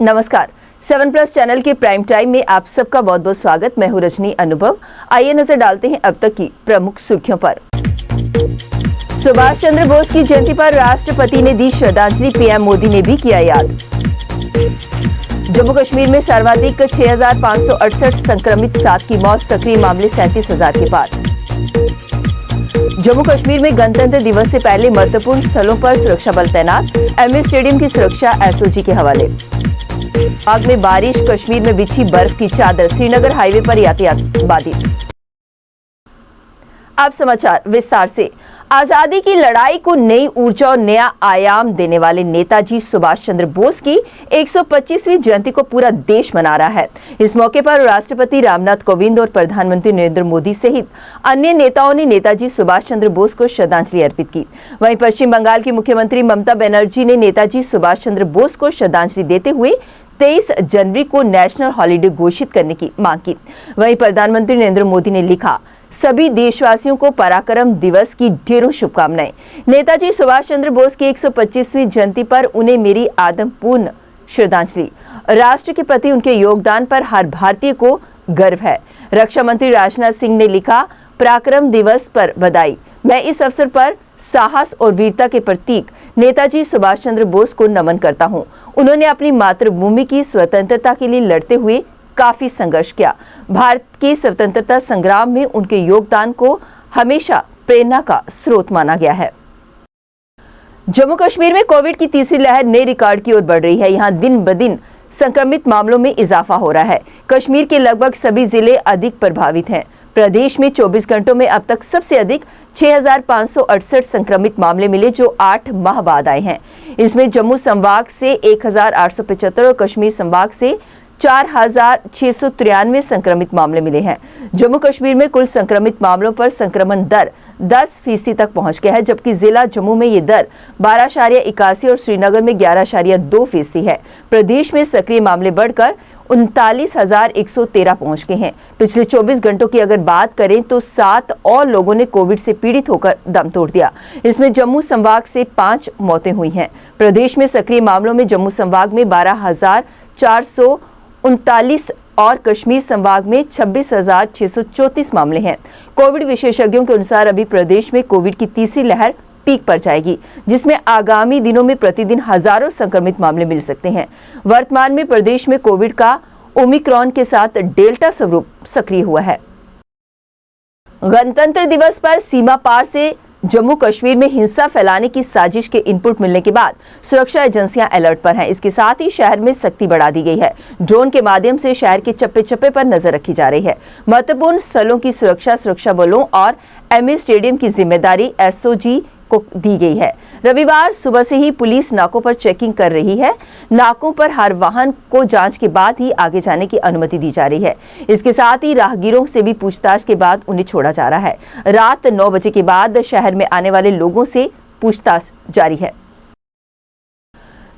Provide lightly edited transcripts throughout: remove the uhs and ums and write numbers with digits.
नमस्कार, 7+ चैनल के prime time में आप सबका बहुत बहुत स्वागत। मैं हूं रजनी अनुभव। आइए नजर डालते हैं अब तक की प्रमुख सुर्खियों पर। सुभाष चंद्र बोस की जयंती पर राष्ट्रपति ने दी श्रद्धांजलि, पीएम मोदी ने भी किया याद। जम्मू कश्मीर में सर्वाधिक 6,568 संक्रमित, 7 की मौत, सक्रिय मामले 37,000 के पार। जम्मू कश्मीर में गणतंत्र दिवस से पहले महत्वपूर्ण स्थलों पर सुरक्षा बल तैनात, एमए स्टेडियम की सुरक्षा एसओजी के हवाले। आग में बारिश, कश्मीर में बिछी बर्फ की चादर, श्रीनगर हाईवे पर यातायात बाधित। अब समाचार विस्तार से। आजादी की लड़ाई को नई ऊर्जा और नया आयाम देने वाले नेताजी सुभाष चंद्र बोस की 125वीं जयंती को पूरा देश मना रहा है। इस मौके पर राष्ट्रपति रामनाथ कोविंद और प्रधानमंत्री नरेंद्र मोदी सहित अन्य नेताओं ने नेताजी सुभाष चंद्र बोस को श्रद्धांजलि अर्पित की। वहीं पश्चिम बंगाल की मुख्यमंत्री ममता बनर्जी ने नेताजी सुभाष चंद्र बोस को श्रद्धांजलि देते हुए 23 जनवरी को नेशनल हॉलिडे घोषित करने की मांग की। वहीं प्रधानमंत्री नरेंद्र मोदी ने लिखा, सभी देशवासियों को पराक्रम दिवस की ढेरों शुभकामनाएं। नेताजी सुभाष चंद्र बोस की 125वीं जयंती पर उन्हें मेरी आदमपूर्ण श्रद्धांजलि। राष्ट्र के प्रति उनके योगदान पर हर भारतीय को गर्व है। रक्षा मंत्री राजनाथ सिंह ने लिखा, पराक्रम दिवस पर बधाई। मैं इस अवसर पर साहस और वीरता के प्रतीक नेताजी सुभाष चंद्र बोस को नमन करता हूं। उन्होंने अपनी मातृभूमि की स्वतंत्रता के लिए लड़ते हुए काफी संघर्ष किया। भारत के स्वतंत्रता संग्राम में उनके योगदान को हमेशा प्रेरणा का स्रोत माना गया है। जम्मू कश्मीर में कोविड की तीसरी लहर नए रिकॉर्ड की ओर बढ़ रही है। यहां दिन ब दिन संक्रमित मामलों में इजाफा हो रहा है। कश्मीर के लगभग सभी जिले अधिक प्रभावित हैं। प्रदेश में 24 घंटों में अब तक सबसे अधिक 6,568 संक्रमित मामले मिले, जो 8 माह बाद आए हैं। इसमें जम्मू संभाग से 1,875 और कश्मीर संभाग से 4,693 संक्रमित मामले मिले हैं। जम्मू कश्मीर में कुल संक्रमित मामलों पर संक्रमण दर 10% तक पहुंच गया है, जबकि जिला जम्मू में ये दर 12.81 और श्रीनगर में 11.2% है। प्रदेश में सक्रिय मामले बढ़कर 39,113 पहुंच गए हैं। पिछले 24 घंटों की अगर बात करें तो 7 और लोगों ने कोविड से पीड़ित होकर दम तोड़ दिया। इसमें जम्मू संभाग से 5 मौतें हुई हैं। प्रदेश में सक्रिय मामलों में जम्मू संभाग में 12,439 और कश्मीर संभाग में 26,634 मामले हैं। कोविड विशेषज्ञों के अनुसार अभी प्रदेश में कोविड की तीसरी लहर पीक पर जाएगी, जिसमें आगामी दिनों में प्रतिदिन हजारों संक्रमित मामले मिल सकते हैं। वर्तमान में प्रदेश में कोविड का ओमिक्रॉन के साथ डेल्टा स्वरूप सक्रिय हुआ है। गणतंत्र दिवस पर सीमा पार से जम्मू कश्मीर में हिंसा फैलाने की साजिश के इनपुट मिलने के बाद सुरक्षा एजेंसियां अलर्ट पर हैं। इसके साथ ही शहर में सख्ती बढ़ा दी गई है। ड्रोन के माध्यम से शहर के चप्पे चप्पे पर नजर रखी जा रही है। महत्वपूर्ण स्थलों की सुरक्षा बलों और एमए स्टेडियम की जिम्मेदारी एसओजी को दी गई है। रविवार सुबह से ही पुलिस नाकों पर चेकिंग कर रही है। नाकों पर हर वाहन को जांच के बाद ही आगे जाने की अनुमति दी जा रही है। इसके साथ ही राहगीरों से भी पूछताछ के बाद उन्हें छोड़ा जा रहा है। रात 9 बजे के बाद शहर में आने वाले लोगों से पूछताछ जारी है।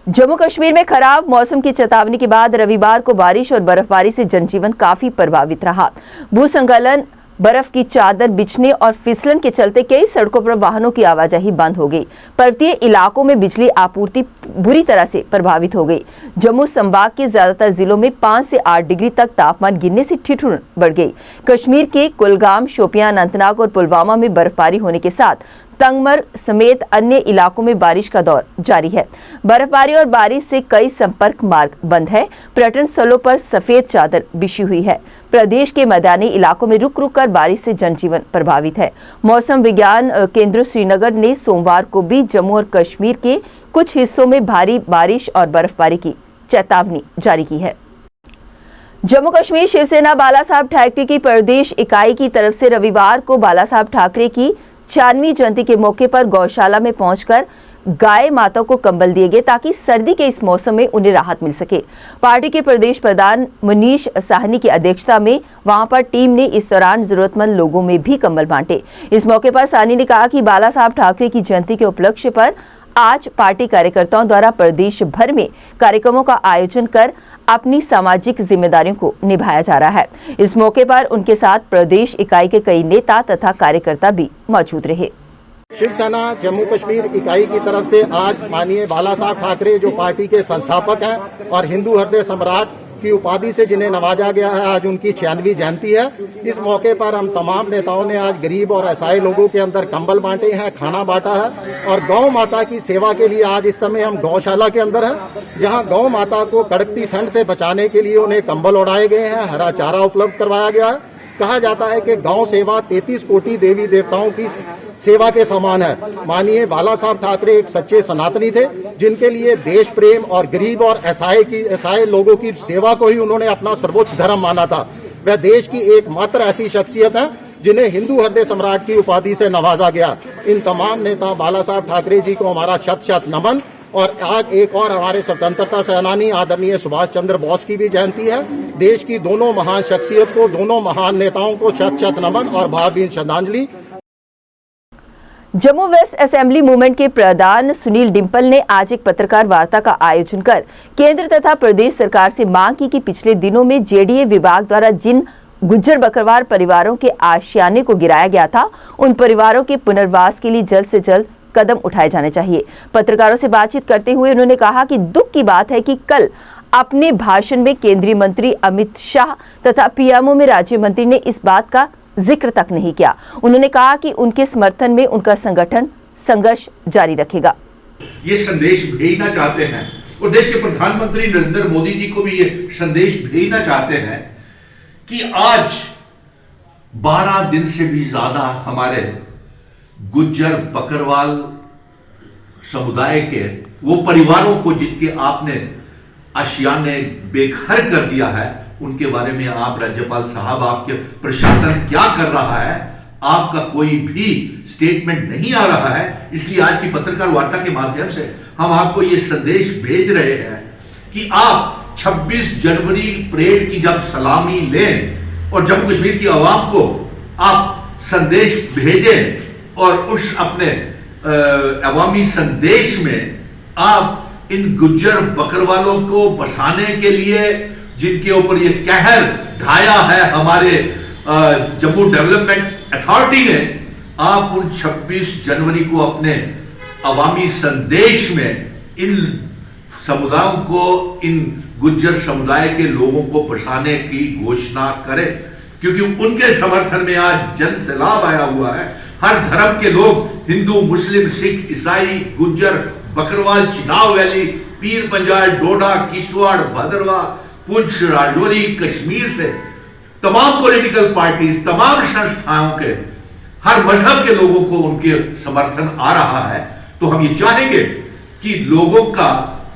जम्मू कश्मीर में खराब मौसम की चेतावनी के बाद रविवार को बारिश और बर्फबारी से जनजीवन काफी प्रभावित रहा। भूस्खलन, बर्फ की चादर बिछने और फिसलन के चलते कई सड़कों पर वाहनों की आवाजाही बंद हो गई। पर्वतीय इलाकों में बिजली आपूर्ति बुरी तरह से प्रभावित हो गई। जम्मू संभाग के ज्यादातर जिलों में 5 से 8 डिग्री तक तापमान गिरने से ठिठुरन बढ़ गई। कश्मीर के कुलगाम, शोपियां, अनंतनाग और पुलवामा में बर्फबारी होने के साथ तंगमर समेत अन्य इलाकों में बारिश का दौर जारी है। बर्फबारी और बारिश से कई संपर्क मार्ग बंद है। पर्यटन स्थलों पर सफेद चादर बिछी हुई है। प्रदेश के मैदानी इलाकों में रुक रुक कर बारिश से जनजीवन प्रभावित है। मौसम विज्ञान केंद्र श्रीनगर ने सोमवार को भी जम्मू और कश्मीर के कुछ हिस्सों में भारी बारिश और बर्फबारी की चेतावनी जारी की है। जम्मू कश्मीर शिवसेना बाला साहब ठाकरे की प्रदेश इकाई की तरफ से रविवार को बाला साहब ठाकरे की 96वीं जयंती के मौके पर गौशाला में पहुंचकर गाय माताओं को कंबल दिए गए, ताकि सर्दी के इस मौसम में उन्हें राहत मिल सके। पार्टी के प्रदेश प्रधान मनीष साहनी की अध्यक्षता में वहां पर टीम ने इस दौरान जरूरतमंद लोगों में भी कंबल बांटे। इस मौके पर साहनी ने कहा कि बाला साहब ठाकरे की जयंती के उपलक्ष्य पर आज पार्टी कार्यकर्ताओं द्वारा प्रदेश भर में कार्यक्रमों का आयोजन कर अपनी सामाजिक जिम्मेदारियों को निभाया जा रहा है। इस मौके पर उनके साथ प्रदेश इकाई के कई नेता तथा कार्यकर्ता भी मौजूद रहे। शिवसेना जम्मू कश्मीर इकाई की तरफ से आज माननीय बाला साहब ठाकरे जो पार्टी के संस्थापक हैं और हिंदू हृदय सम्राट की उपाधि से जिन्हें नवाजा गया है, आज उनकी 96वीं जयंती है। इस मौके पर हम तमाम नेताओं ने आज गरीब और असहाय लोगों के अंदर कंबल बांटे हैं, खाना बांटा है और गौ माता की सेवा के लिए आज इस समय हम गौशाला के अंदर हैं, जहां गौ माता को कड़कती ठंड से बचाने के लिए उन्हें कंबल ओढ़ाए गए हैं, हरा चारा उपलब्ध करवाया गया है। कहा जाता है कि गौ सेवा 33 कोटि देवी देवताओं की सेवा के समान है। माननीय बाला साहब ठाकरे एक सच्चे सनातनी थे, जिनके लिए देश प्रेम और गरीब और असहाय लोगों की सेवा को ही उन्होंने अपना सर्वोच्च धर्म माना था। वह देश की एकमात्र ऐसी शख्सियत है जिन्हें हिंदू हृदय सम्राट की उपाधि से नवाजा गया। इन तमाम नेता बाला साहब ठाकरे जी को हमारा शत शत नमन। और आज एक और हमारे स्वतंत्रता सेनानी आदरणीय सुभाष चंद्र बोस की भी जयंती है। देश की दोनों महान शख्सियत को, दोनों महान नेताओं को शत शत नमन और भावभीनी श्रद्धांजलि। जम्मू वेस्ट असेंबली मूवमेंट के प्रधान सुनील डिम्पल ने आज एक पत्रकार वार्ता का आयोजन कर केंद्र तथा प्रदेश सरकार से मांग की कि पिछले दिनों में जेडीए विभाग द्वारा जिन गुज्जर बकरवाल परिवारों के आशियाने को गिराया गया था, उन परिवारों के पुनर्वास के लिए जल्द से जल्द कदम उठाए जाने चाहिए। पत्रकारों से बातचीत करते हुए उन्होंने कहा कि दुख की बात है कि कल अपने भाषण में केंद्रीय मंत्री अमित शाह तथा पीएमओ में राज्य मंत्री ने इस बात का जिक्र तक नहीं किया। उन्होंने कहा कि उनके समर्थन में उनका संगठन संघर्ष जारी रखेगा। ये संदेश भेजना चाहते हैं और देश के प्रधानमंत्री नरेंद्र मोदी जी को भी ये संदेश भेजना चाहते हैं कि आज 12 दिन से भी ज्यादा हमारे गुज्जर बकरवाल समुदाय के वो परिवारों को जिनके आपने आशियाने बेघर कर दिया है, उनके बारे में आप राज्यपाल साहब, आपके प्रशासन क्या कर रहा है, आपका कोई भी स्टेटमेंट नहीं आ रहा है। इसलिए आज की पत्रकार वार्ता के माध्यम से हम आपको ये संदेश भेज रहे हैं कि आप 26 जनवरी परेड की जब सलामी लें और जम्मू कश्मीर की आवाम को आप संदेश भेजें और उस अपने अवामी संदेश में आप इन गुज्जर बकरवालों को बसाने के लिए, जिनके ऊपर ये कहर ढाया है हमारे जम्मू डेवलपमेंट अथॉरिटी ने, आप उन 26 जनवरी को अपने अवामी संदेश में इन समुदायों को, इन गुज्जर समुदाय के लोगों को बसाने की घोषणा करें, क्योंकि उनके समर्थन में आज जन सैलाब आया हुआ है। हर धर्म के लोग, हिंदू, मुस्लिम, सिख, ईसाई, गुज्जर, बकरवाल, चिनाब वैली, पीर पंजाल, डोडा, किश्तवाड़, भदरवा, पुंछ, राजौरी, कश्मीर से तमाम पॉलिटिकल पार्टीज, तमाम संस्थाओं के, हर मजहब के लोगों को उनके समर्थन आ रहा है। तो हम ये चाहेंगे कि लोगों का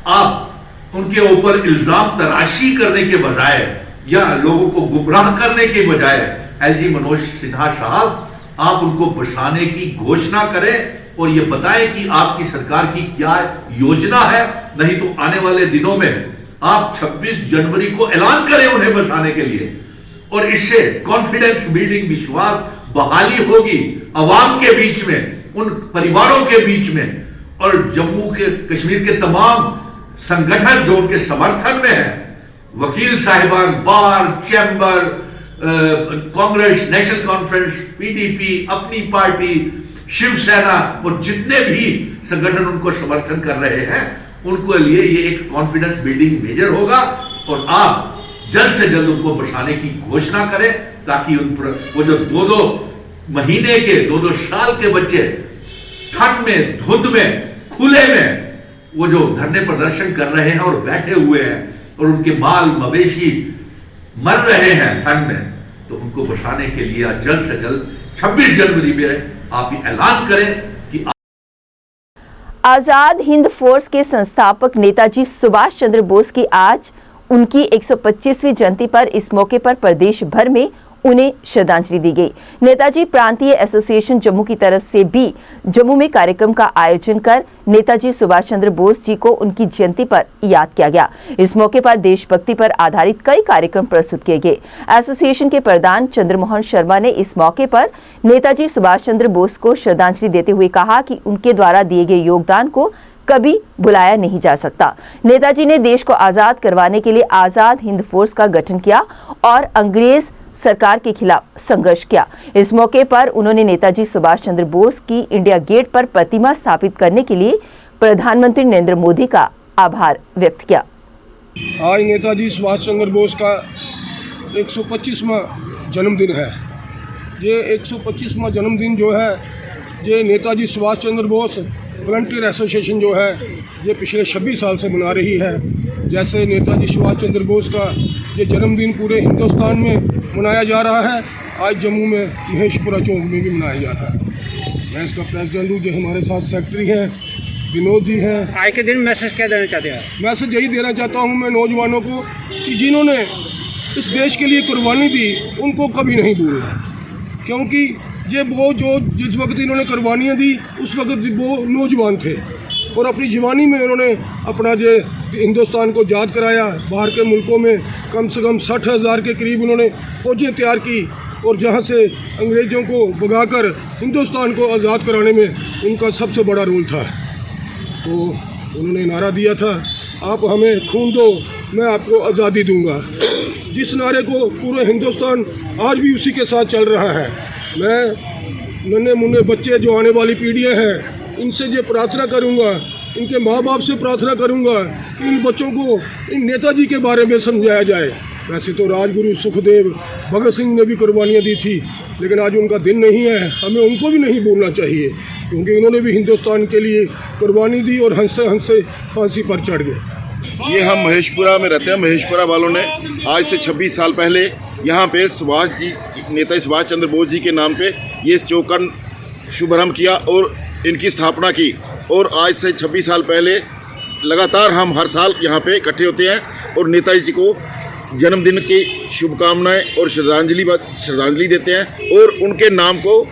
आप उनके ऊपर इल्जाम तराशी करने के बजाय या लोगों को गुमराह करने के बजाय एलजी मनोज सिन्हा साहब, आप उनको बसाने की घोषणा करें और ये बताएं कि आपकी सरकार की क्या योजना है। नहीं तो आने वाले दिनों में आप 26 जनवरी को ऐलान करें उन्हें बसाने के लिए, और इससे कॉन्फिडेंस बिल्डिंग, विश्वास बहाली होगी अवाम के बीच में, उन परिवारों के बीच में, और जम्मू के कश्मीर के तमाम संगठन जो उनके समर्थन में है, वकील साहिबान, बार, चैम्बर, कांग्रेस, नेशनल कॉन्फ्रेंस, पीडीपी, अपनी पार्टी, शिवसेना और जितने भी संगठन उनको समर्थन कर रहे हैं, उनको लिए ये एक कॉन्फिडेंस बिल्डिंग मेजर होगा और आप जल्द से जल्द उनको बसाने की घोषणा करें, ताकि उन पर वो जो 2-2 महीने के, 2-2 साल के बच्चे ठंड में, धुंध में, खुले में वो जो धरने प्रदर्शन कर रहे हैं और बैठे हुए हैं और उनके माल मवेशी मर रहे हैं ठंड में, तो उनको बचाने के लिए जल्द से जल्द 26 जनवरी में आप ये ऐलान करें कि आजाद हिंद फोर्स के संस्थापक नेताजी सुभाष चंद्र बोस की आज उनकी 125वीं जयंती पर इस मौके पर प्रदेश भर में उन्हें श्रद्धांजलि दी गई। नेताजी प्रांतीय एसोसिएशन जम्मू की तरफ से भी जम्मू में कार्यक्रम का आयोजन कर नेताजी सुभाष चंद्र बोस जी को उनकी जयंती पर याद किया गया। इस मौके पर देशभक्ति पर आधारित कई कार्यक्रम प्रस्तुत किए गए। एसोसिएशन के प्रधान चंद्रमोहन शर्मा ने इस मौके पर नेताजी सुभाष चंद्र बोस को श्रद्धांजलि देते हुए कहा कि उनके द्वारा दिए गए योगदान को कभी भुलाया नहीं जा सकता। नेताजी ने देश को आजाद करवाने के लिए आजाद हिंद फोर्स का गठन किया और अंग्रेज सरकार के खिलाफ संघर्ष किया। इस मौके पर उन्होंने नेताजी सुभाष चंद्र बोस की इंडिया गेट पर प्रतिमा स्थापित करने के लिए प्रधानमंत्री नरेंद्र मोदी का आभार व्यक्त किया। आज नेताजी सुभाष चंद्र बोस का 125वां जन्मदिन है। ये 125वां जन्मदिन जो है ये नेताजी सुभाष चंद्र बोस वॉलंटियर एसोसिएशन जो है ये पिछले 26 साल से मना रही है। जैसे नेताजी सुभाष चंद्र बोस का ये जन्मदिन पूरे हिंदुस्तान में मनाया जा रहा है, आज जम्मू में महेशपुरा चौक में भी मनाया जा रहा है। मैं इसका प्रेसिडेंट हूँ। जो हमारे साथ सेक्रेटरी हैं विनोद जी हैं। आज के दिन मैसेज क्या देना चाहते हैं? मैसेज यही देना चाहता हूँ मैं नौजवानों को कि जिन्होंने इस देश के लिए कुर्बानी दी उनको कभी नहीं भूलना, क्योंकि ये वो जो जिस वक्त इन्होंने कुर्बानियाँ दी उस वक्त वो नौजवान थे और अपनी जवानी में उन्होंने अपना जो हिंदुस्तान को आज़ाद कराया। बाहर के मुल्कों में कम से कम 60,000 के करीब उन्होंने फौजें तैयार की और जहाँ से अंग्रेज़ों को भगाकर हिंदुस्तान को आज़ाद कराने में उनका सबसे बड़ा रोल था। तो उन्होंने नारा दिया था, आप हमें खून दो मैं आपको आज़ादी दूंगा। जिस नारे को पूरे हिंदुस्तान आज भी उसी के साथ चल रहा है। मैं नन्हे मुन्ने बच्चे जो आने वाली पीढ़ियाँ हैं इनसे ये प्रार्थना करूंगा, इनके माँ बाप से प्रार्थना करूंगा कि इन बच्चों को इन नेताजी के बारे में समझाया जाए। वैसे तो राजगुरु सुखदेव भगत सिंह ने भी कुर्बानियाँ दी थी, लेकिन आज उनका दिन नहीं है, हमें उनको भी नहीं भूलना चाहिए, क्योंकि उन्होंने भी हिंदुस्तान के लिए कुर्बानी दी और हंसते हंसते फांसी पर चढ़ गए। ये हम महेशपुरा में रहते हैं। महेशपुरा वालों ने आज से 26 साल पहले यहाँ पे नेताजी सुभाष चंद्र बोस जी के नाम पे ये चौक का शुभारम्भ किया और इनकी स्थापना की। और आज से 26 साल पहले लगातार हम हर साल यहाँ पे इकट्ठे होते हैं और नेताजी जी को जन्मदिन की शुभकामनाएं और श्रद्धांजलि देते हैं और उनके नाम को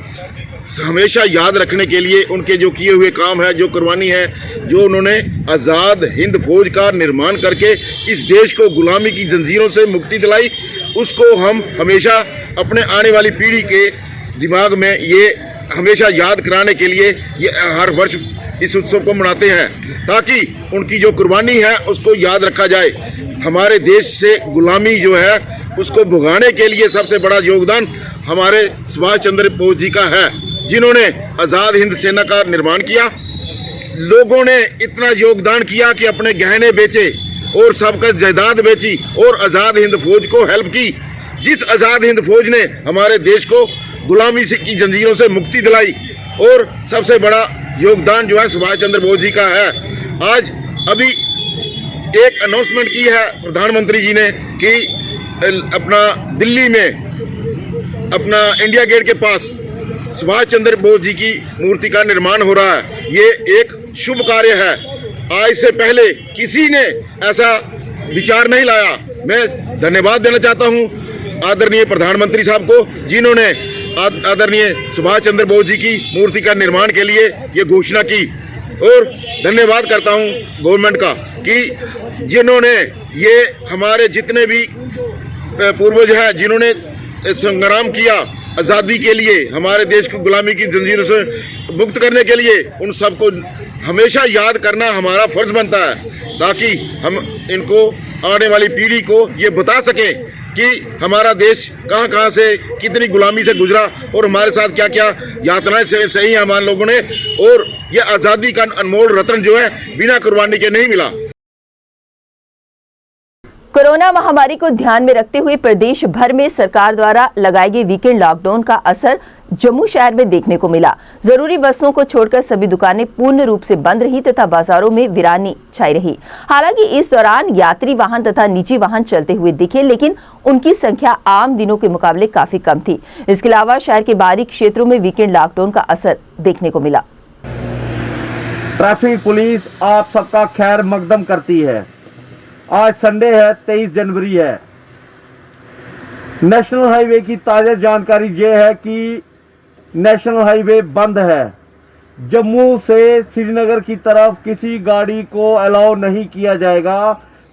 हमेशा याद रखने के लिए उनके जो किए हुए काम है, जो कुर्बानी है, जो उन्होंने आज़ाद हिंद फौज का निर्माण करके इस देश को गुलामी की जंजीरों से मुक्ति दिलाई, उसको हम हमेशा अपने आने वाली पीढ़ी के दिमाग में ये हमेशा याद कराने के लिए ये हर वर्ष इस उत्सव को मनाते हैं, ताकि उनकी जो कुर्बानी है उसको याद रखा जाए। हमारे देश से गुलामी जो है उसको भुगाने के लिए सबसे बड़ा योगदान हमारे सुभाष चंद्र बोस जी का है, जिन्होंने आज़ाद हिंद सेना का निर्माण किया। लोगों ने इतना योगदान किया कि अपने गहने बेचे और सबका जायदाद बेची और आज़ाद हिंद फौज को हेल्प की। जिस आज़ाद हिंद फौज ने हमारे देश को गुलामी से की जंजीरों से मुक्ति दिलाई और सबसे बड़ा योगदान जो है सुभाष चंद्र बोस जी का है। आज अभी एक अनाउंसमेंट की है प्रधानमंत्री जी ने कि अपना दिल्ली में अपना इंडिया गेट के पास सुभाष चंद्र बोस जी की मूर्ति का निर्माण हो रहा है। ये एक शुभ कार्य है। आज से पहले किसी ने ऐसा विचार नहीं लाया। मैं धन्यवाद देना चाहता हूं आदरणीय प्रधानमंत्री साहब को, जिन्होंने आदरणीय सुभाष चंद्र बोस जी की मूर्ति का निर्माण के लिए ये घोषणा की। और धन्यवाद करता हूं गवर्नमेंट का कि जिन्होंने ये हमारे जितने भी पूर्वज हैं, जिन्होंने संग्राम किया आज़ादी के लिए, हमारे देश को गुलामी की जंजीरों से मुक्त करने के लिए, उन सबको हमेशा याद करना हमारा फर्ज बनता है, ताकि हम इनको आने वाली पीढ़ी को ये बता सकें कि हमारा देश कहां कहां से कितनी गुलामी से गुजरा और हमारे साथ क्या क्या यातनाएं सही हैं हमारे लोगों ने, और ये आज़ादी का अनमोल रत्न जो है बिना कुर्बानी के नहीं मिला। कोरोना महामारी को ध्यान में रखते हुए प्रदेश भर में सरकार द्वारा लगाए गए वीकेंड लॉकडाउन का असर जम्मू शहर में देखने को मिला। जरूरी वस्तुओं को छोड़कर सभी दुकानें पूर्ण रूप से बंद रही तथा बाजारों में वीरानी छाई रही। हालांकि इस दौरान यात्री वाहन तथा निजी वाहन चलते हुए दिखे, लेकिन उनकी संख्या आम दिनों के मुकाबले काफी कम थी। इसके अलावा शहर के बाहरी क्षेत्रों में वीकेंड लॉकडाउन का असर देखने को मिला। ट्रैफिक पुलिस आप सबका खैर मकदम करती है। आज संडे है, 23 जनवरी है। नेशनल हाईवे की ताज़ा जानकारी ये है कि नेशनल हाईवे बंद है। जम्मू से श्रीनगर की तरफ किसी गाड़ी को अलाउ नहीं किया जाएगा।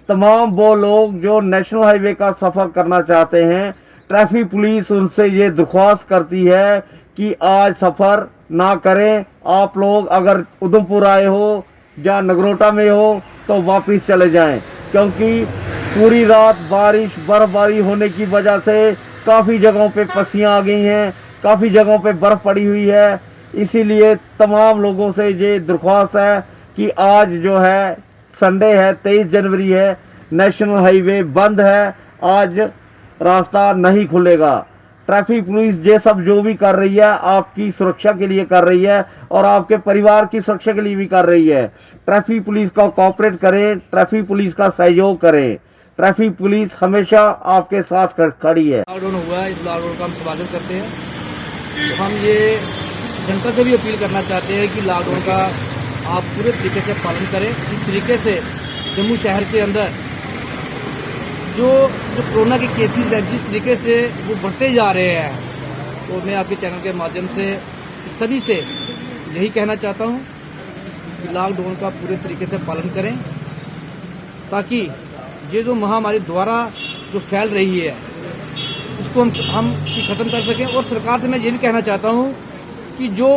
तमाम वो लोग जो नेशनल हाईवे का सफ़र करना चाहते हैं, ट्रैफिक पुलिस उनसे ये दरख्वास्त करती है कि आज सफ़र ना करें। आप लोग अगर उधमपुर आए हो या नगरोटा में हो तो वापस चले जाएं, क्योंकि पूरी रात बारिश बर्फबारी होने की वजह से काफ़ी जगहों पे पस्सियाँ आ गई हैं, काफ़ी जगहों पे बर्फ़ पड़ी हुई है। इसीलिए तमाम लोगों से ये दरख्वास्त है कि आज जो है संडे है, 23 जनवरी है, नेशनल हाईवे बंद है, आज रास्ता नहीं खुलेगा। ट्रैफिक पुलिस ये सब जो भी कर रही है आपकी सुरक्षा के लिए कर रही है और आपके परिवार की सुरक्षा के लिए भी कर रही है। ट्रैफिक पुलिस का कोऑपरेट करें, ट्रैफिक पुलिस का सहयोग करें। ट्रैफिक पुलिस हमेशा आपके साथ खड़ी है। लॉकडाउन हुआ है, इस लॉकडाउन का हम स्वागत करते हैं। तो हम ये जनता से भी अपील करना चाहते हैं कि लॉकडाउन का आप पूरे तरीके से पालन करें। जिस तरीके से जम्मू शहर के अंदर जो कोरोना के केसेस हैं, जिस तरीके से वो बढ़ते जा रहे हैं, तो मैं आपके चैनल के माध्यम से सभी से यही कहना चाहता हूँ कि लॉकडाउन का पूरे तरीके से पालन करें, ताकि ये जो महामारी द्वारा जो फैल रही है इसको हम ख़त्म कर सकें। और सरकार से मैं ये भी कहना चाहता हूँ कि जो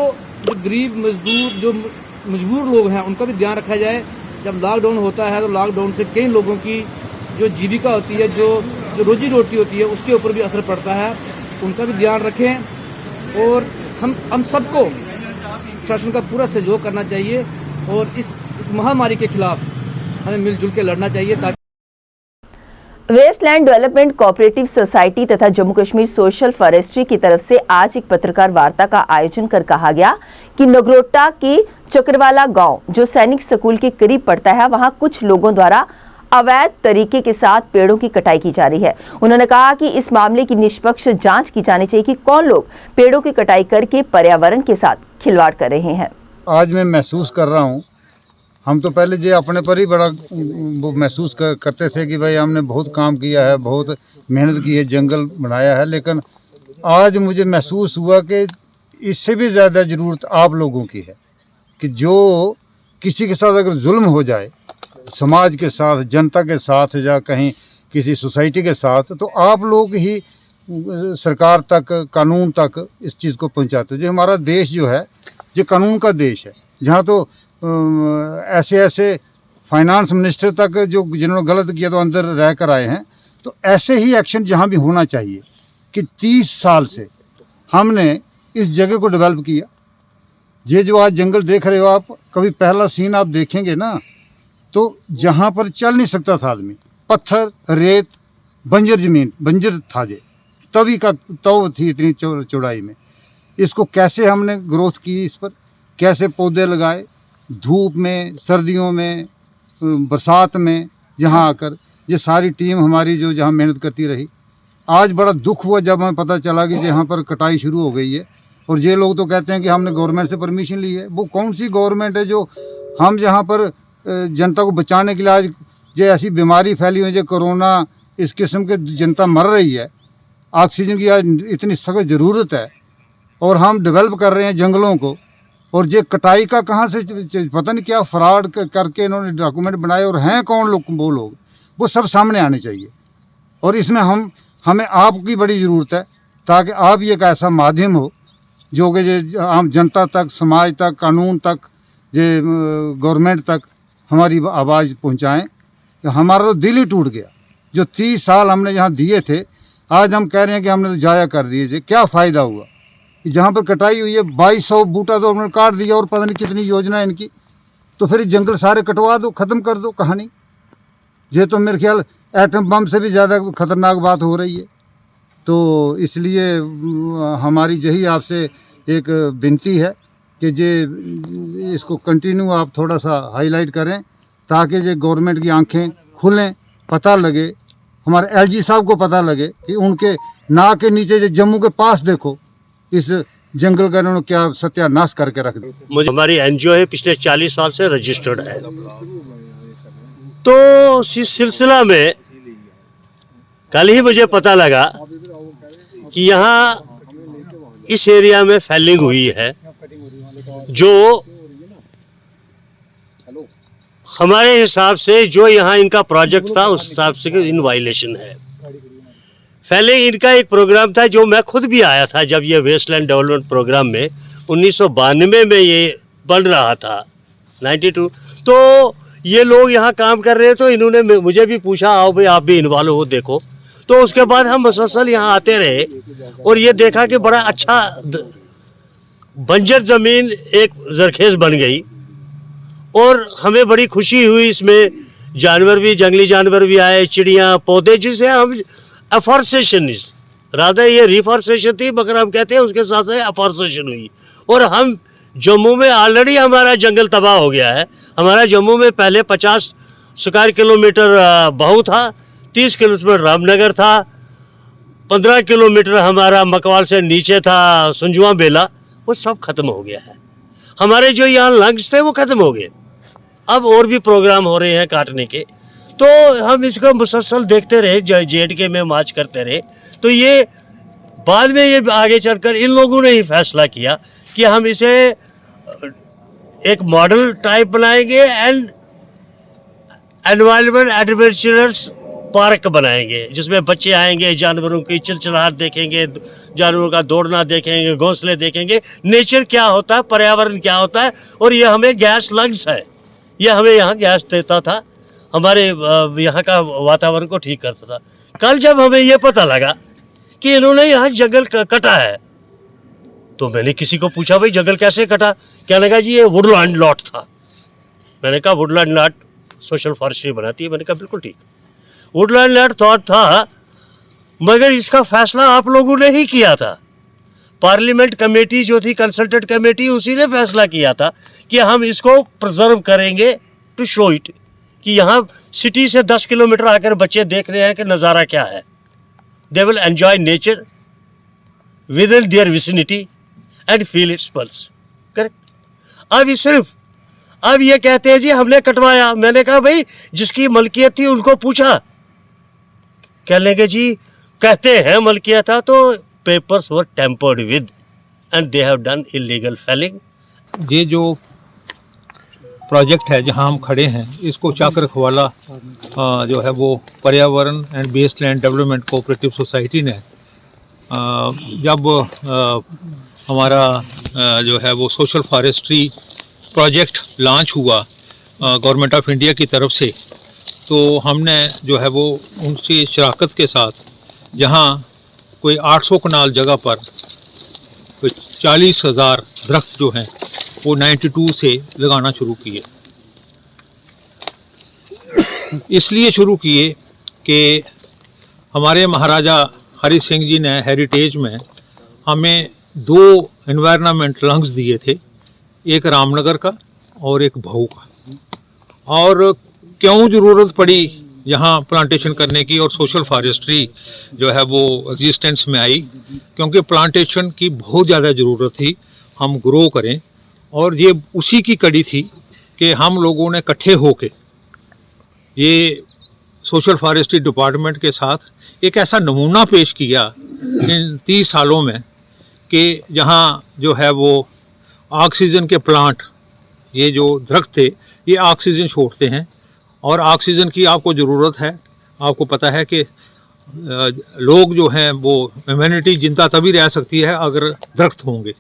गरीब मजदूर, जो मजबूर लोग हैं, उनका भी ध्यान रखा जाए। जब लॉकडाउन होता है तो लॉकडाउन से कई लोगों की जो जीविका होती है, जो रोजी रोटी होती है, उसके ऊपर भी असर पड़ता है। उनका भी ध्यान रखें और हम सबको प्रशासन का पूरा सहयोग करना चाहिए और इस महामारी के खिलाफ हमें मिलजुल के लड़ना चाहिए। ताकि वेस्टलैंड डेवलपमेंट कोऑपरेटिव सोसाइटी तथा जम्मू कश्मीर सोशल फॉरेस्ट्री की तरफ से आज एक पत्रकार वार्ता का आयोजन कर कहा गया कि नगरोटा के चक्रवाला गांव जो सैनिक स्कूल के करीब पड़ता है, वहां कुछ लोगों द्वारा अवैध तरीके के साथ पेड़ों की कटाई की जा रही है। उन्होंने कहा कि इस मामले की निष्पक्ष जांच की जानी चाहिए कि कौन लोग पेड़ों की कटाई करके पर्यावरण के साथ खिलवाड़ कर रहे हैं। आज मैं महसूस कर रहा हूँ, हम तो पहले जो अपने पर ही बड़ा वो महसूस करते थे कि भाई हमने बहुत काम किया है, बहुत मेहनत की है, जंगल बनाया है, लेकिन आज मुझे महसूस हुआ कि इससे भी ज़्यादा ज़रूरत आप लोगों की है कि जो किसी के साथ अगर जुल्म हो जाए, समाज के साथ, जनता के साथ या कहीं किसी सोसाइटी के साथ, तो आप लोग ही सरकार तक, कानून तक इस चीज़ को पहुंचाते। जो हमारा देश जो है, ये कानून का देश है, जहाँ तो ऐसे फाइनेंस मिनिस्टर तक जो जिन्होंने गलत किया तो अंदर रह कर आए हैं। तो ऐसे ही एक्शन जहाँ भी होना चाहिए कि 30 साल से हमने इस जगह को डेवलप किया। ये जो आज जंगल देख रहे हो आप, कभी पहला सीन आप देखेंगे ना, तो जहाँ पर चल नहीं सकता था आदमी, पत्थर, रेत, बंजर ज़मीन, बंजर था जे, तवी का तव थी इतनी चौड़ाई में। इसको कैसे हमने ग्रोथ की, इस पर कैसे पौधे लगाए, धूप में, सर्दियों में, बरसात में, यहाँ आकर ये सारी टीम हमारी जो जहाँ मेहनत करती रही। आज बड़ा दुख हुआ जब हमें पता चला कि यहाँ पर कटाई शुरू हो गई है। और ये लोग तो कहते हैं कि हमने गवर्नमेंट से परमिशन ली है। वो कौन सी गवर्नमेंट है जो हम जहाँ पर जनता को बचाने के लिए, आज जो ऐसी बीमारी फैली हुई है, जो कोरोना, इस किस्म के जनता मर रही है, ऑक्सीजन की आज इतनी सख्त ज़रूरत है और हम डेवलप कर रहे हैं जंगलों को, और ये कटाई का कहाँ से पता नहीं क्या फ्रॉड करके इन्होंने डॉक्यूमेंट बनाए, और हैं कौन लोग, वो सब सामने आने चाहिए। और इसमें हमें आपकी बड़ी ज़रूरत है, ताकि आप ये एक ऐसा माध्यम हो जो कि आम जनता तक, समाज तक, कानून तक, ये गवर्नमेंट तक हमारी आवाज़ पहुंचाएं। हमारा तो दिल ही टूट गया, जो 30 साल हमने यहाँ दिए थे, आज हम कह रहे हैं कि हमने तो जाया कर दिए। क्या फ़ायदा हुआ कि जहाँ पर कटाई हुई है 2200 बूटा तो हमने काट दिया, और पता नहीं कितनी योजना है इनकी। तो फिर जंगल सारे कटवा दो, ख़त्म कर दो कहानी। ये तो मेरे ख्याल एटम बम से भी ज़्यादा ख़तरनाक बात हो रही है। तो इसलिए हमारी यही आपसे एक विनती है कि ये इसको कंटिन्यू आप थोड़ा सा हाईलाइट करें, ताकि ये गवर्नमेंट की आंखें खुलें, पता लगे, हमारे एलजी साहब को पता लगे कि उनके नाक के नीचे जो जम्मू के पास देखो, इस जंगल का इन्होंने क्या सत्यानाश करके रख दिया। मुझे हमारी एनजीओ है, पिछले 40 साल से रजिस्टर्ड है। तो इस सिलसिला में कल ही मुझे पता लगा कि यहाँ इस एरिया में फैलिंग हुई है, जो हमारे हिसाब से जो यहाँ इनका प्रोजेक्ट था उस हिसाब से इन वायलेशन है। पहले इनका एक प्रोग्राम था जो मैं खुद भी आया था, जब ये वेस्टलैंड डेवलपमेंट प्रोग्राम में 1992 में ये बन रहा था, 92। तो ये लोग यहाँ काम कर रहे हैं, तो इन्होंने मुझे भी पूछा, आओ भाई आप भी इन्वॉल्व हो देखो। तो उसके बाद हम मुसलसल यहाँ आते रहे और ये देखा कि बड़ा अच्छा बंजर ज़मीन एक जरखेज़ बन गई और हमें बड़ी खुशी हुई। इसमें जानवर भी, जंगली जानवर भी आए, चिड़ियाँ, पौधे, जिसे हम अफॉरेस्टेशन, राधा ये रिफॉरेस्टेशन थी मगर हम कहते हैं उसके साथ साथ अफॉरेस्टेशन हुई। और हम जम्मू में ऑलरेडी हमारा जंगल तबाह हो गया है। हमारा जम्मू में पहले 50 स्क्वायर किलोमीटर बहू था, 30 किलोमीटर रामनगर था, 15 किलोमीटर हमारा मकवाल से नीचे था संजुआ बेला, वो सब खत्म हो गया है। हमारे जो यहाँ लंग्स थे वो खत्म हो गए। अब और भी प्रोग्राम हो रहे हैं काटने के, तो हम इसको मुसलसल देखते रहे, JNK में मार्च करते रहे। तो ये बाद में ये आगे चलकर इन लोगों ने ही फैसला किया कि हम इसे एक मॉडल टाइप बनाएंगे एंड एनवायरमेंट एडवेंचरस पार्क बनाएंगे, जिसमें बच्चे आएंगे, जानवरों की चिलचिलाहट देखेंगे, जानवरों का दौड़ना देखेंगे, घोंसले देखेंगे, नेचर क्या होता है, पर्यावरण क्या होता है। और ये हमें गैस लंग्स है, ये हमें यहाँ गैस देता था, हमारे यहाँ का वातावरण को ठीक करता था। कल जब हमें ये पता लगा कि इन्होंने यहाँ जंगल कटा है, तो मैंने किसी को पूछा भाई जंगल कैसे कटा? क्या लगा जी ये वुडलैंड लॉट था। मैंने कहा वुडलैंड लॉट सोशल फॉरेस्ट्री बनाती है। मैंने कहा बिल्कुल ठीक, वुडलैंड लॉट थॉट था, मगर इसका फैसला आप लोगों ने ही किया था। पार्लियामेंट कमेटी जो थी, कंसल्टेंट कमेटी, उसी ने फैसला किया था कि हम इसको प्रिजर्व करेंगे टू शो इट, कि यहाँ सिटी से 10 किलोमीटर आकर बच्चे देख रहे हैं कि नज़ारा क्या है। They will enjoy nature with in their vicinity and feel it's pulse. Correct. अब अब ये कहते हैं जी हमने कटवाया। मैंने कहा भाई जिसकी मलकियत थी उनको पूछा, कह लेंगे जी कहते हैं मलकियत था, तो papers were tampered with and they have done illegal felling. ये जो प्रोजेक्ट है जहां हम खड़े हैं, इसको चाक रखवाला जो है वो पर्यावरण एंड बेसलैंड डेवलपमेंट कोऑपरेटिव सोसाइटी ने जब हमारा जो है वो सोशल फॉरेस्ट्री प्रोजेक्ट लॉन्च हुआ गवर्नमेंट ऑफ इंडिया की तरफ से, तो हमने जो है वो उनकी शराकत के साथ जहां कोई 800 कनाल जगह पर कोई 40,000 दरख्त जो हैं वो 92 से लगाना शुरू किए। इसलिए शुरू किए कि हमारे महाराजा हरि सिंह जी ने हेरिटेज में हमें 2 एनवायरनमेंट लंग्स दिए थे, एक रामनगर का और एक बहू का। और क्यों ज़रूरत पड़ी यहाँ प्लांटेशन करने की और सोशल फॉरेस्ट्री जो है वो एग्जिस्टेंस में आई, क्योंकि प्लांटेशन की बहुत ज़्यादा ज़रूरत थी, हम ग्रो करें। और ये उसी की कड़ी थी कि हम लोगों ने इकट्ठे होके ये सोशल फॉरेस्ट्री डिपार्टमेंट के साथ एक ऐसा नमूना पेश किया इन 30 सालों में कि जहाँ जो है वो ऑक्सीजन के प्लांट, ये जो दरख्त थे ये ऑक्सीजन छोड़ते हैं, और ऑक्सीजन की आपको ज़रूरत है। आपको पता है कि लोग जो हैं वो ह्यूमैनिटी जिंदा तभी रह सकती है अगर दरख्त होंगे,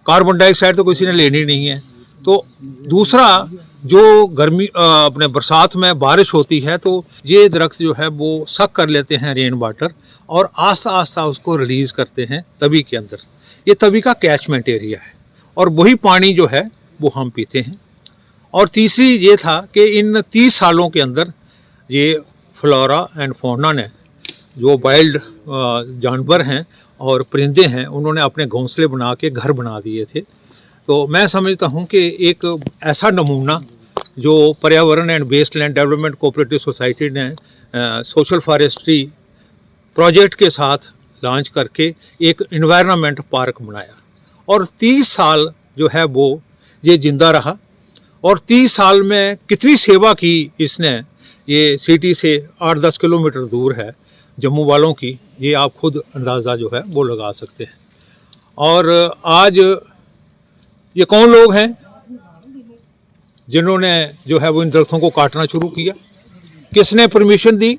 कार्बन डाइऑक्साइड तो किसी ने लेनी नहीं है। तो दूसरा जो गर्मी अपने बरसात में बारिश होती है तो ये दरख्त जो है वो सक कर लेते हैं रेन वाटर और आस्ता आस्ता उसको रिलीज़ करते हैं तवी के अंदर। ये तवी का कैचमेंट एरिया है और वही पानी जो है वो हम पीते हैं। और तीसरी ये था कि इन 30 सालों के अंदर ये फ्लोरा एंड फौना ने जो वाइल्ड जानवर हैं और परिंदे हैं उन्होंने अपने घोंसले बना के घर बना दिए थे। तो मैं समझता हूँ कि एक ऐसा नमूना जो Paryavaran and wasteland development cooperative society ने सोशल फॉरेस्ट्री प्रोजेक्ट के साथ लॉन्च करके एक एनवायरनमेंट पार्क बनाया और 30 साल जो है वो ये जिंदा रहा। और 30 साल में कितनी सेवा की इसने, ये सिटी से 8-10 किलोमीटर दूर है जम्मू वालों की, ये आप खुद अंदाज़ा जो है वो लगा सकते हैं। और आज ये कौन लोग हैं जिन्होंने जो है वो इन दरख्तों को काटना शुरू किया, किसने परमिशन दी?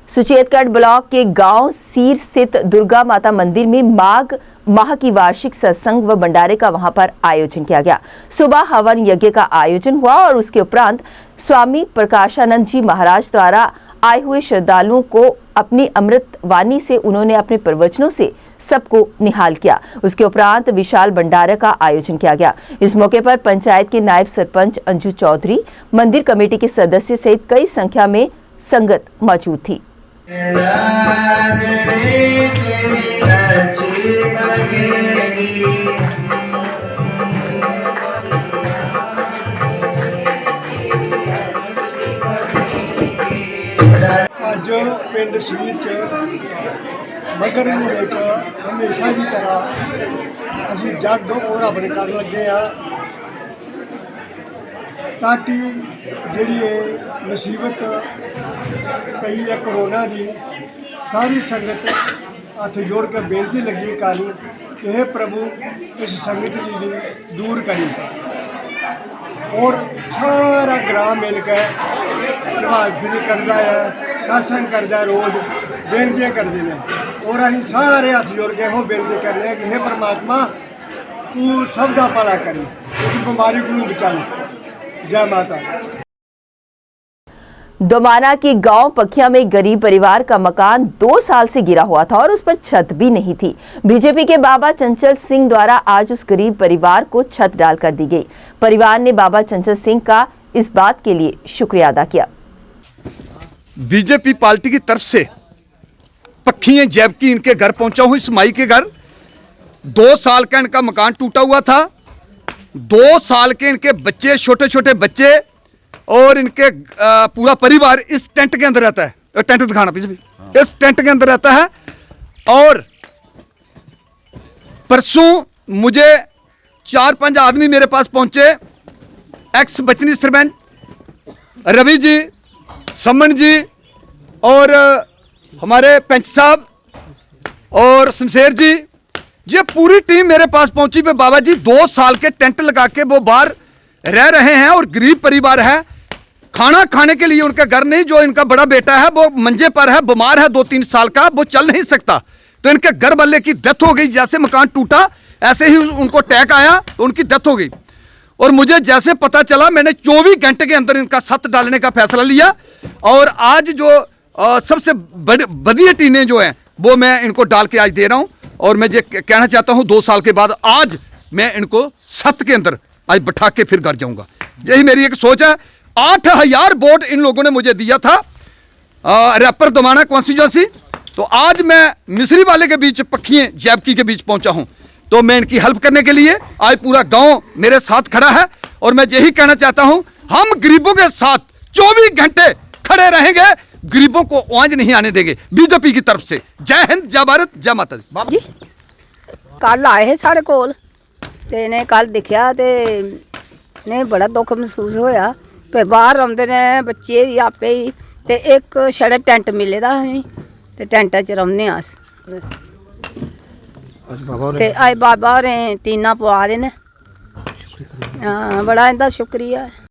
सुचेतगढ़ ब्लॉक के गांव सीर स्थित दुर्गा माता मंदिर में माघ माह की वार्षिक सत्संग व भंडारे का वहां पर आयोजन किया गया। सुबह हवन यज्ञ का आयोजन हुआ और उसके उपरांत स्वामी प्रकाशानंद जी महाराज द्वारा आए हुए श्रद्धालुओं को अपनी अमृत वाणी से उन्होंने अपने प्रवचनों से सबको निहाल किया। उसके उपरांत विशाल भंडारा का आयोजन किया गया। इस मौके पर पंचायत के नायब सरपंच अंजू चौधरी, मंदिर कमेटी के सदस्य सहित कई संख्या में संगत मौजूद थी। ਅੱਜ ਪਿੰਡ ਸ਼ਹੀਦ ਚ ਮਗਰ ਮਹੀਨੇ ਚ ਹਮੇਸ਼ਾ ਦੀ ਤਰ੍ਹਾਂ ਅਸੀਂ ਜੱਗ ਔਰ ਆਪਣੇ ਕਰਨ ਲੱਗੇ ਆ ਤਾਂ ਕਿ ਜਿਹੜੀ ਇਹ ਮੁਸੀਬਤ ਪਈ ਹੈ ਕਰੋਨਾ ਦੀ, ਸਾਰੀ ਸੰਗਤ ਹੱਥ ਜੋੜ ਕੇ ਬੇਨਤੀ ਲੱਗੀ ਕਰਨ ਕਿ हे प्रभु इस संगत जी दूर करी और सारा ग्राम मिल के प्रभात फेरी करता है, सत्संग करता है, रोज बेनतियाँ करते हैं और अं सारे हाथ जोड़ के हो बेनती कर रहे हैं कि हे परमात्मा तू सब का भला करी, इस बीमारी को बचाई। जय माता। दोमाना के गांव पखिया में गरीब परिवार का मकान 2 साल से गिरा हुआ था और उस पर छत भी नहीं थी। बीजेपी के बाबा चंचल सिंह द्वारा आज उस गरीब परिवार को छत डालकर दी गई। परिवार ने बाबा चंचल सिंह का इस बात के लिए शुक्रिया अदा किया। बीजेपी पार्टी की तरफ से पखियां जैबकी इनके घर पहुंचा हूं, इस माई के घर। 2 साल का इनका मकान टूटा हुआ था। 2 साल के इनके बच्चे, छोटे छोटे बच्चे और इनके पूरा परिवार इस टेंट के अंदर रहता है। टेंट दिखाना पीछे भी, इस टेंट के अंदर रहता है। और परसों मुझे 4-5 आदमी मेरे पास पहुंचे, एक्स बचनी सरपंच रवि जी, समन जी और हमारे पंच साहब और शमशेर जी, ये पूरी टीम मेरे पास पहुंची। पे बाबा जी 2 साल के टेंट लगा के वो बाहर रह रहे हैं और गरीब परिवार है, खाना खाने के लिए उनका घर नहीं। जो इनका बड़ा बेटा है वो मंजे पर है, बीमार है 2-3 साल का, वो चल नहीं सकता। तो इनके घर वाले की डेथ हो गई। जैसे मकान टूटा ऐसे ही उनको अटैक आया तो उनकी डेथ हो गई। और मुझे जैसे पता चला मैंने 24 घंटे के अंदर इनका छत डालने का फैसला लिया। और आज जो सबसे बढ़िया टीनें जो हैं वो मैं इनको डाल के आज दे रहा हूँ। और मैं ये कहना चाहता हूँ 2 साल के बाद आज मैं इनको छत के अंदर आज बैठा के फिर घर जाऊंगा। यही मेरी एक सोच है। 8000 वोट इन लोगों ने मुझे दिया था रैपर दोमाना कॉन्स्टिट्यूंसी। तो आज मैं मिस्री वाले के बीच, पखिए जैबकी के बीच पहुंचा हूं। तो मैं इनकी हेल्प करने के लिए आज पूरा गांव मेरे साथ खड़ा है। और मैं यही कहना चाहता हूं, हम गरीबों के साथ 24 घंटे खड़े रहेंगे, गरीबों को आवाज नहीं आने देंगे बीजेपी की तरफ से। जय हिंद, जय भारत, जय माता दी। कल आए हैं साढ़े कोल ते ने कल दिखा ते ने बड़ा दुख महसूस होया। पे बाहर आते ने बच्चे भी आपे ही ते एक छड़ा टेंट मिले दा नहीं ते टेंटा च रौह्ने अस बस। ते अज बाबा होरें टीना पवा दे ने। हाँ, बड़ा इनका शुक्रिया है।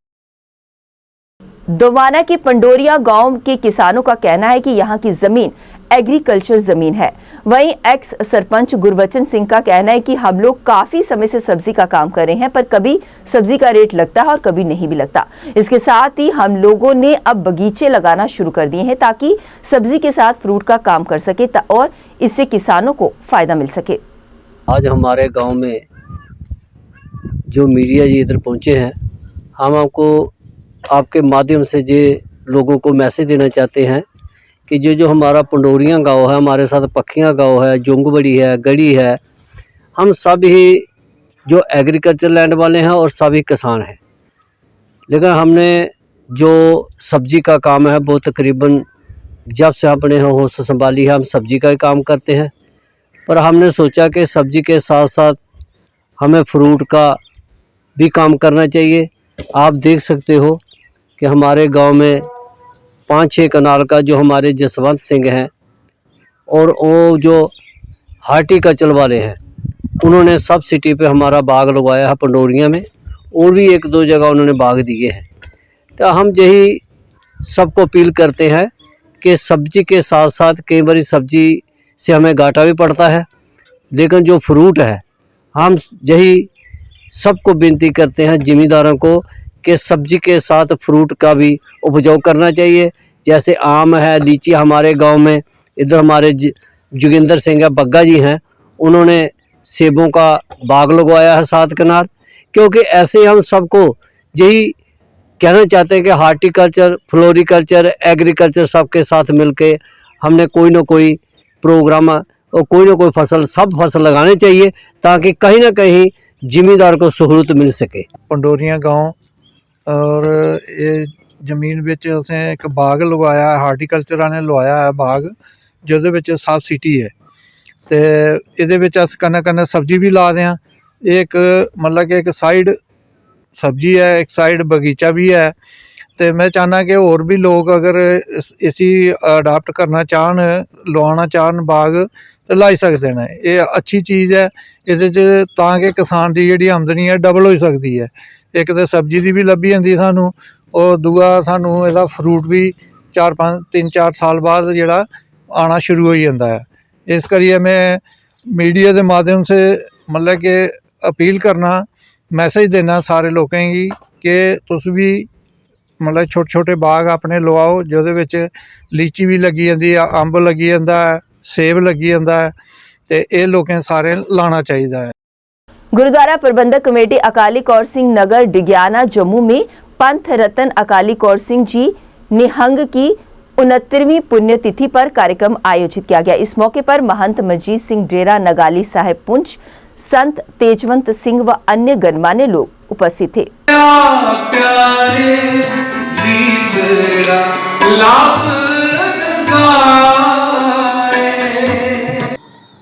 दोमाना के पंडोरिया गांव के किसानों का कहना है कि यहाँ की जमीन एग्रीकल्चर जमीन है। वहीं एक्स सरपंच गुरबचन सिंह का कहना है कि हम लोग काफी समय से सब्जी का काम कर रहे हैं, पर कभी सब्जी का रेट लगता है और कभी नहीं भी लगता। इसके साथ ही हम लोगों ने अब बगीचे लगाना शुरू कर दिए हैं ताकि सब्जी के साथ फ्रूट का काम कर सके और इससे किसानों को फायदा मिल सके। आज हमारे गाँव में जो मीडिया जी इधर पहुँचे हैं, हम आपको आपके माध्यम से जे लोगों को मैसेज देना चाहते हैं कि जो हमारा पंडोरिया गांव है, हमारे साथ पखियां गांव है, जोंगबड़ी है, गढ़ी है, हम सब ही जो एग्रीकल्चर लैंड वाले हैं और सभी किसान हैं। लेकिन हमने जो सब्जी का काम है वो तकरीबन जब से अपने होश संभाली है हम सब्जी का ही काम करते हैं। पर हमने सोचा कि सब्जी के साथ साथ हमें फ्रूट का भी काम करना चाहिए। आप देख सकते हो कि हमारे गांव में 5-6 कनाल का जो हमारे जसवंत सिंह हैं और वो जो हार्टिकल्चर वाले हैं, उन्होंने सब सिटी पे हमारा बाग लगवाया है पंडोरिया में, और भी 1-2 जगह उन्होंने बाग दिए हैं। तो हम यही सबको अपील करते हैं कि सब्जी के साथ साथ कई बार सब्जी से हमें घाटा भी पड़ता है, लेकिन जो फ्रूट है हम यही सबको विनती करते हैं ज़िम्मेदारों को कि सब्जी के साथ फ्रूट का भी उपजाऊ करना चाहिए। जैसे आम है, लीची हमारे गांव में, इधर हमारे जोगिंदर सिंह है, बग्गा जी हैं, उन्होंने सेबों का बाग लगवाया है 7 कनाल। क्योंकि ऐसे हम सबको यही कहना चाहते हैं कि हार्टिकल्चर, फ्लोरिकल्चर, एग्रीकल्चर सबके साथ मिलके हमने कोई ना कोई प्रोग्राम और कोई ना कोई फसल, सब फसल लगाने चाहिए ताकि कहीं ना कहीं जिमीदार को सहूलत मिल सके। पंडोरिया गांव और ये ਜ਼ਮੀਨ ਵਿੱਚ ਅਸੀਂ ਇੱਕ ਬਾਗ ਲਗਵਾਇਆ ਹੈ, ਹਾਰਟੀਕਲਚਰਾਂ ਨੇ ਲਵਾਇਆ ਹੈ ਬਾਗ, ਜਿਹਦੇ ਵਿੱਚ ਸਬਸਿਡੀ ਹੈ ਤੇ ਇਹਦੇ ਵਿੱਚ ਅਸੀਂ ਕਣਕ ਸਬਜ਼ੀ ਵੀ ਲਾ ਦਿਆਂ। ਇਹ ਇੱਕ ਮਤਲਬ ਕਿ ਇੱਕ ਸਾਈਡ ਸਬਜ਼ੀ ਹੈ, ਇੱਕ ਸਾਈਡ ਬਗੀਚਾ ਵੀ ਹੈ ਤੇ ਮੈਂ ਚਾਹੁੰਦਾ ਕਿ ਹੋਰ ਵੀ ਲੋਕ ਅਗਰ ਇसी ਅਡਾਪਟ ਕਰਨਾ ਚਾਹਣ, ਲਵਾਉਣਾ ਚਾਹਣ ਬਾਗ ਤੇ ਲਾ ਸਕਦੇ ਨੇ। ਇਹ ਅੱਛੀ ਚੀਜ਼ ਹੈ, ਇਹਦੇ 'ਚ ਤਾਂ ਕਿ ਕਿਸਾਨ ਦੀ ਜਿਹੜੀ ਆਮਦਨੀ ਹੈ ਡਬਲ ਹੋ ਸਕਦੀ ਹੈ। ਇੱਕ ਤਾਂ ਸਬਜ਼ੀ ਦੀ ਵੀ ਲੱਭੀ ਜਾਂਦੀ ਸਾਨੂੰ, और दूआ सानू ਇਹਦਾ फ्रूट भी 3-4 साल बाद ਜਿਹੜਾ आना शुरू हो जाता है। इस करिए मैं मीडिया के माध्यम से मतलब कि अपील करना, मैसेज देना सारे लोगों की कि तुस भी मतलब छोटे छोटे बाग अपने लवाओ, जिहदे विच लीची भी लगी जाती है, अंब लगी जाता है, सेब लगी जाता है, तो ये लोगों सारे लाना चाहिए है। गुरुद्वारा प्रबंधक कमेटी अकाली कौर सिंह नगर डिग्याना जम्मू में पंथ रतन अकाली कौर सिंह जी निहंग की 69वीं पुण्यतिथि पर कार्यक्रम आयोजित किया गया। इस मौके पर महंत मजीद सिंह डेरा नगाली साहिब पुंछ, संत तेजवंत सिंह व अन्य गणमान्य लोग उपस्थित थे।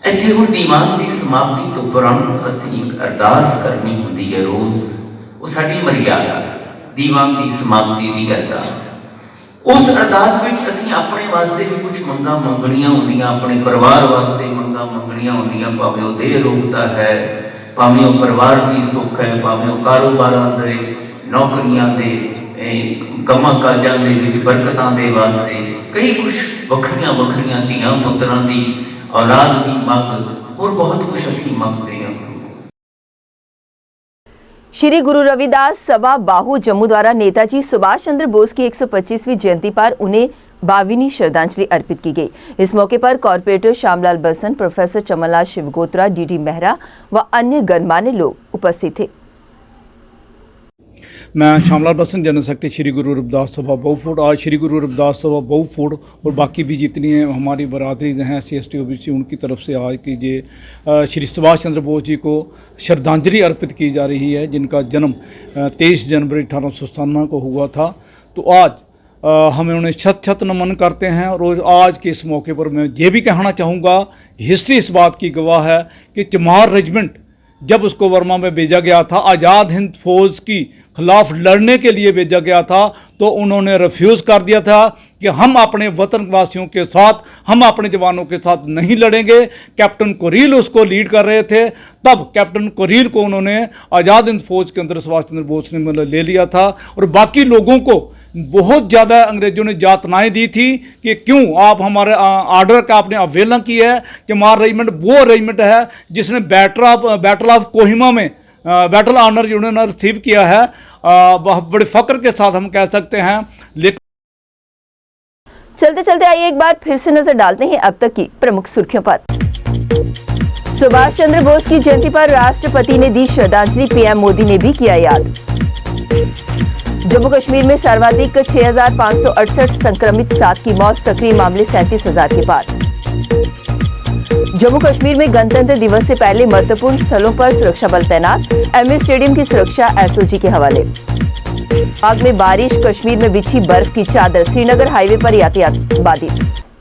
ਇੱਥੇ ਹੁਣ ਦੀਵਾਨ ਦੀ ਸਮਾਪਤੀ ਤੋਂ ਤੁਰੰਤ ਅਸੀਂ ਇੱਕ ਅਰਦਾਸ ਕਰਨੀ ਹੁੰਦੀ ਹੈ ਰੋਜ਼, ਉਹ ਸਾਡੀ ਮਰਿਆਦਾ ਹੈ, ਦੀਵਾਨ ਦੀ ਸਮਾਪਤੀ ਦੀ ਅਰਦਾਸ। ਉਸ ਅਰਦਾਸ ਵਿੱਚ ਅਸੀਂ ਆਪਣੇ ਵਾਸਤੇ ਵੀ ਕੁਝ ਮੰਗਾਂ ਮੰਗਣੀਆਂ ਹੁੰਦੀਆਂ, ਆਪਣੇ ਪਰਿਵਾਰ ਵਾਸਤੇ ਮੰਗਾਂ ਮੰਗਣੀਆਂ ਹੁੰਦੀਆਂ, ਭਾਵੇਂ ਉਹ ਦੇਹ ਰੋਗਤਾ ਹੈ, ਭਾਵੇਂ ਉਹ ਪਰਿਵਾਰ ਦੀ ਸੁੱਖ ਹੈ, ਭਾਵੇਂ ਉਹ ਕਾਰੋਬਾਰਾਂ ਦੇ, ਨੌਕਰੀਆਂ ਦੇ, ਕੰਮਾਂ ਕਾਜਾਂ ਦੇ ਵਿੱਚ ਬਰਕਤਾਂ ਦੇ ਵਾਸਤੇ, ਕਈ ਕੁਝ ਵੱਖਰੀਆਂ ਵੱਖਰੀਆਂ ਧੀਆਂ ਪੁੱਤਰਾਂ ਦੀ औलाद की मंग, और बहुत कुछ असी मंगते हैं। श्री गुरु रविदास सभा बाहू जम्मू द्वारा नेताजी सुभाष चंद्र बोस की 125वीं जयंती पर उन्हें 52वीं श्रद्धांजलि अर्पित की गई। इस मौके पर कॉर्पोरेटर श्यामलाल बसन, प्रोफेसर चमनलाल शिवगोत्रा, डी मेहरा व अन्य गणमान्य लोग उपस्थित थे। मैं श्यामलाल बसन, जनरल सेक्रेटरी श्री गुरु रविदास सभा बहुफोर्ड। आज श्री गुरु रविदास सभा बहुफोर्ड और बाकी भी जितनी हैं हमारी बरादरी हैं SC ST OBC, उनकी तरफ से आज की ये श्री सुभाष चंद्र बोस जी को श्रद्धांजलि अर्पित की जा रही है, जिनका जन्म 23 जनवरी 1897 को हुआ था। तो आज हम उन्हें शत नमन करते हैं। और आज के इस मौके पर मैं ये भी कहना चाहूँगा, हिस्ट्री इस बात की गवाह है कि चमार रेजिमेंट जब उसको वर्मा में भेजा गया था, आज़ाद हिंद फौज की खिलाफ लड़ने के लिए भेजा गया था, तो उन्होंने रिफ्यूज़ कर दिया था कि हम अपने वतन वासियों के साथ, हम अपने जवानों के साथ नहीं लड़ेंगे। कैप्टन कुरील उसको लीड कर रहे थे, तब कैप्टन कुरील को उन्होंने आज़ाद हिंद फौज के अंदर सुभाष चंद्र बोस ने मतलब ले लिया था। और बाकी लोगों को बहुत ज़्यादा अंग्रेज़ों ने यातनाएं दी थी कि क्यों आप हमारे आर्डर का आपने अवहेलना की है। कि हमारा रेजिमेंट वो रेजिमेंट है जिसने बैटल ऑफ कोहिमा में बैटल ऑनर उन्होंने रिसीव किया है, बड़े फख्र के साथ हम कह सकते हैं। लेकिन चलते चलते आइए एक बार फिर से नजर डालते हैं अब तक की प्रमुख सुर्खियों पर। सुभाष चंद्र बोस की जयंती पर राष्ट्रपति ने दी श्रद्धांजलि, पीएम मोदी ने भी किया याद। जम्मू कश्मीर में सर्वाधिक 6,568 संक्रमित, 7 की मौत, सक्रिय मामले 37,000 के पार। जम्मू कश्मीर में गणतंत्र दिवस से पहले महत्वपूर्ण स्थलों पर सुरक्षा बल तैनात, एमए स्टेडियम की सुरक्षा एसओजी के हवाले। बाग में बारिश, कश्मीर में बिछी बर्फ की चादर, श्रीनगर हाईवे पर यातायात बाधित।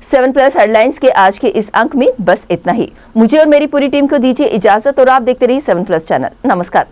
7+ हेडलाइंस के आज के इस अंक में बस इतना ही। मुझे और मेरी पूरी टीम को दीजिए इजाजत और आप देखते रहिए 7+ चैनल। नमस्कार।